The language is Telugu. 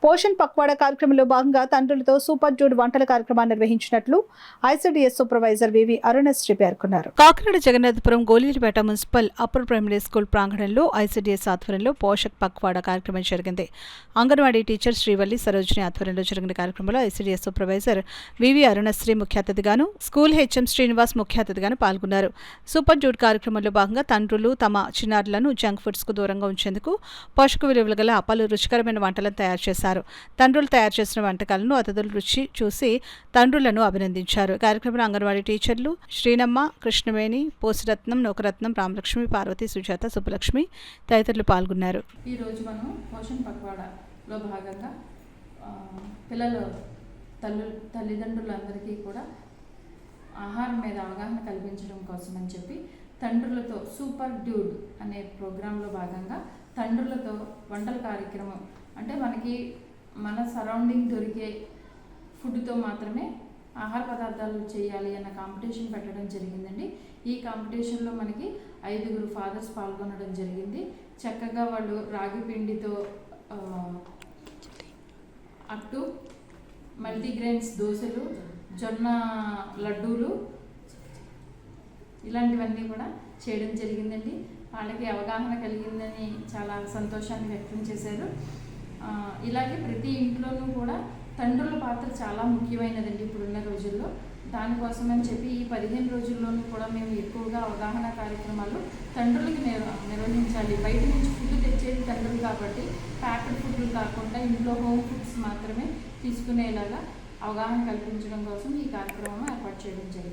పోషణ్ పక్వాడా కార్యక్రమంలో భాగంగా తండ్రులతో సూపర్ జూడ్ వంటల కార్యక్రమాన్ని నిర్వహించినట్లు ఐసిడిఎస్ సూపర్వైజర్ వివి అరుణశ్రీ పేర్కొన్నారు. Kakinada Jagannathapuram Golilapeta municipal upper primary school ప్రాంగణంలో ఐసిడిఎస్ ఆధ్వర్యంలో పోషక్ పక్వాడా కార్యక్రమం జరిగింది. అంగన్వాడీ టీచర్ శ్రీవల్లి సరోజిని ఆధ్వర్యంలో జరిగిన కార్యక్రమంలో ఐసిడిఎస్ సూపర్వైజర్ వివి అరుణశ్రీ ముఖ్య అతిథిగాను, స్కూల్ హెచ్ఎం శ్రీనివాస్ ముఖ్య అతిథిగాను పాల్గొన్నారు. సూపర్ జూడ్ కార్యక్రమంలో భాగంగా తండ్రులు తమ చిన్నారులను జంక్ ఫుడ్స్ కు దూరంగా ఉంచేందుకు పోషక విలువలు గల పలు రుచికరమైన వంటలను తయారు చేశారు. తండ్రులు తయారు చేసిన వంటకాలను అతిథులు రుచి చూసి తండ్రులను అభినందించారు. కార్యక్రమంలో అంగన్వాడీ టీచర్లు శ్రీనమ్మ, కృష్ణవేణి, పోసిరత్నం, నోకరత్నం, రామలక్ష్మి, పార్వతి, సుజాత, సుబ్బలక్ష్మి తదితరులు పాల్గొన్నారు. ఈ రోజు మనం పోషణ్ పక్వాడాలో భాగంగా తల్లిదండ్రులందరికీ కూడా ఆహారం మీద అవగాహన కల్పించడం కోసం అని చెప్పి తండ్రులతో సూపర్ డ్యూడ్ అనే ప్రోగ్రాంలో భాగంగా తండ్రులతో వంటల కార్యక్రమం, అంటే మనకి మన సరౌండింగ్ దొరికే ఫుడ్తో మాత్రమే ఆహార పదార్థాలు చేయాలి అన్న కాంపిటీషన్ పెట్టడం జరిగిందండి. ఈ కాంపిటీషన్లో మనకి 5 ఫాదర్స్ పాల్గొనడం జరిగింది. చక్కగా వాళ్ళు రాగి పిండితో అట్టు, మల్టీగ్రెయిన్స్ దోశలు, జొన్న లడ్డూలు ఇలాంటివన్నీ కూడా చేయడం జరిగిందండి. వాళ్ళకి అవగాహన కలిగిందని చాలా సంతోషాన్ని వ్యక్తం చేశారు. ఇలాగే ప్రతి ఇంట్లోనూ కూడా తండ్రుల పాత్ర చాలా ముఖ్యమైనదండి ఇప్పుడున్న రోజుల్లో. దానికోసం అని చెప్పి ఈ 15 రోజుల్లోనూ కూడా మేము ఎక్కువగా అవగాహన కార్యక్రమాలు తండ్రులకి నిర్వహించాలి. బయట నుంచి ఫుడ్ తెచ్చేది తండ్రులు కాబట్టి ప్యాకెడ్ ఫుడ్లు కాకుండా ఇంట్లో హోమ్ ఫుడ్స్ మాత్రమే తీసుకునేలాగా అవగాహన కల్పించడం కోసం ఈ కార్యక్రమం ఏర్పాటు చేయడం జరిగింది.